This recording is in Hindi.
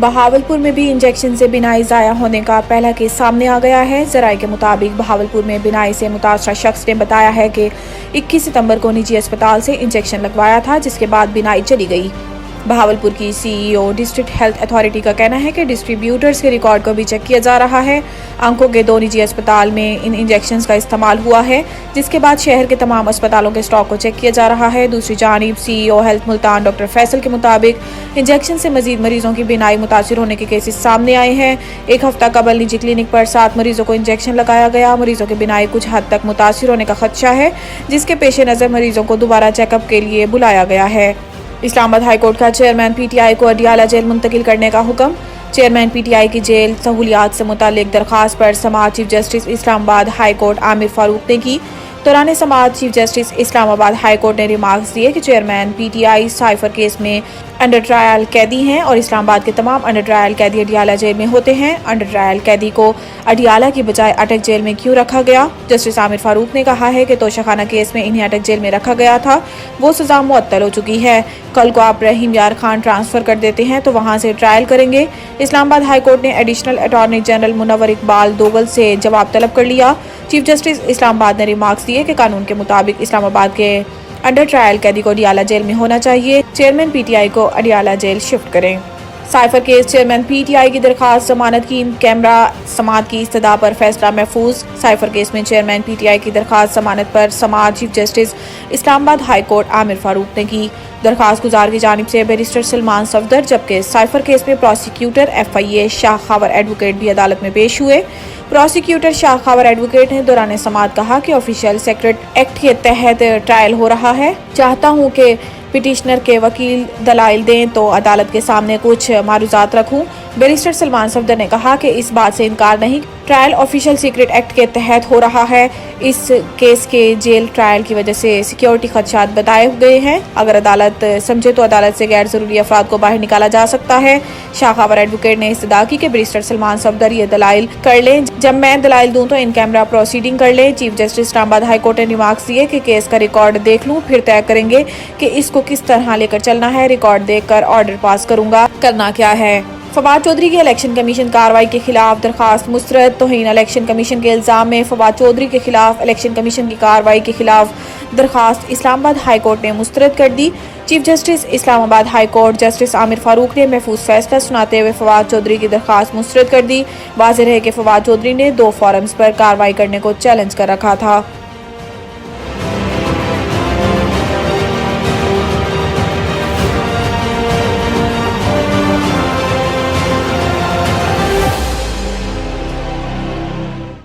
बहावलपुर में भी इंजेक्शन से बिनाई ज़ाया होने का पहला केस सामने आ गया है। ज़राए के मुताबिक बहावलपुर में बिनाई से मुतासरा शख्स ने बताया है कि 21 सितंबर को निजी अस्पताल से इंजेक्शन लगवाया था, जिसके बाद बिनाई चली गई। बहावलपुर की सीईओ डिस्ट्रिक्ट हेल्थ अथॉरिटी का कहना है कि डिस्ट्रीब्यूटर्स के रिकॉर्ड को भी चेक किया जा रहा है। अंकों के 2 निजी अस्पताल में इन इंजेक्शंस का इस्तेमाल हुआ है, जिसके बाद शहर के तमाम अस्पतालों के स्टॉक को चेक किया जा रहा है। दूसरी जानिब CEO health Multan doctor Faisal के मुताबिक इंजेक्शन से मजीद मरीजों की बिनाई मुतासिर होने के केसेस सामने आए हैं। एक हफ्ता कबल निजी क्लिनिक पर 7 मरीजों को इंजेक्शन लगाया गया। मरीजों की बिनाई कुछ हद तक मुतासिर होने का खदशा है, जिसके पेश नज़र मरीजों को दोबारा चेकअप के लिए बुलाया गया है। इस्लामाबाद हाई कोर्ट का चेयरमैन पीटीआई को अडियाला जेल मुंतकिल करने का हुक्म। चेयरमैन पीटीआई की जेल सहूलियात से मुतालिक दरखास्त पर समाअत chief justice Islamabad high court Aamir Farooq ने की। दौरान समाअत chief justice Islamabad high court ने रिमार्क्स दिए कि चेयरमैन पीटीआई साइफर केस में अंडर ट्रायल कैदी हैं और इस्लामाबाद के तमाम अंडर ट्रायल कैदी अडियाला जेल में होते हैं। अंडर ट्रायल कैदी को अडियाला की बजाय अटक जेल में क्यों रखा गया? जस्टिस आमिर फारूक ने कहा है कि तोशाखाना केस में इन्हें अटक जेल में रखा गया था, वो सजा मुअत्तल हो चुकी है। कल को आप रहीम यार खान ट्रांसफर कर देते हैं तो वहाँ से ट्रायल करेंगे। इस्लामाबाद हाई कोर्ट ने additional attorney general Munawar Iqbal Dogal से जवाब तलब कर लिया। चीफ जस्टिस इस्लामाबाद ने रिमार्क्स दिए कि कानून के मुताबिक इस्लामाबाद के अंडर ट्रायल कैदी को अडियाला जेल में होना चाहिए। चेयरमैन पीटीआई को अडियाला जेल शिफ्ट करें। साइफर केस चेयरमैन पीटीआई की दरखास्त जमानत की कैमरा समाअत की इस्तदा पर फैसला महफूज। साइफर केस में चेयरमैन पीटीआई की दरखास्त जमानत पर समाअत chief justice Islamabad high court Aamir Farooq ने की। दरखास्त गुजार की जानिब से बैरिस्टर सलमान सफदर, जबकि साइफर केस में prosecutor FIA Shah Khawar advocate भी अदालत में पेश हुए। प्रोसिक्यूटर शाह खावर एडवोकेट ने दौरान समाअत कहा कि ऑफिशियल सेक्रेट एक्ट के तहत ट्रायल हो रहा है। चाहता हूँ कि पिटिशनर के वकील दलाइल दें तो अदालत के सामने कुछ मारूजात रखूं। बैरिस्टर सलमान सफदर ने कहा कि इस बात से इनकार नहीं, ट्रायल ऑफिशियल सीक्रेट एक्ट के तहत हो रहा है। इस केस के जेल ट्रायल की वजह से सिक्योरिटी खदशात बताए गए हैं। अगर अदालत समझे तो अदालत से गैर जरूरी अफराद को बाहर निकाला जा सकता है। शाह खावर एडवोकेट ने इस्तदा की कि बैरिस्टर सलमान सफदर ये दलाइल कर लें, जब मैं दलाइल दूं तो इन कैमरा प्रोसीडिंग कर लें। Chief justice Islamabad high court ने रिमार्क्स दिए कि केस का रिकॉर्ड देख लूं, फिर तय करेंगे कि इसको किस तरह लेकर चलना है। रिकॉर्ड देखकर ऑर्डर पास करूंगा, करना क्या है। फवाद चौधरी की इलेक्शन कमीशन कार्रवाई के खिलाफ दरखास्त मुस्तरद। तौहीन इलेक्शन कमीशन के इल्जाम में फवाद चौधरी के खिलाफ इलेक्शन कमीशन की कार्रवाई के खिलाफ दरखास्त इस्लामाबाद हाई कोर्ट ने मुस्तरद कर दी। Chief justice Islamabad high court justice Aamir Farooq ने महफूज फैसला सुनाते हुए फवाद चौधरी की दरखास्त मुस्तरद कर दी। वाज़ेह है कि फवाद चौधरी ने 2 फोरम्स पर कार्रवाई करने को चैलेंज कर रखा था।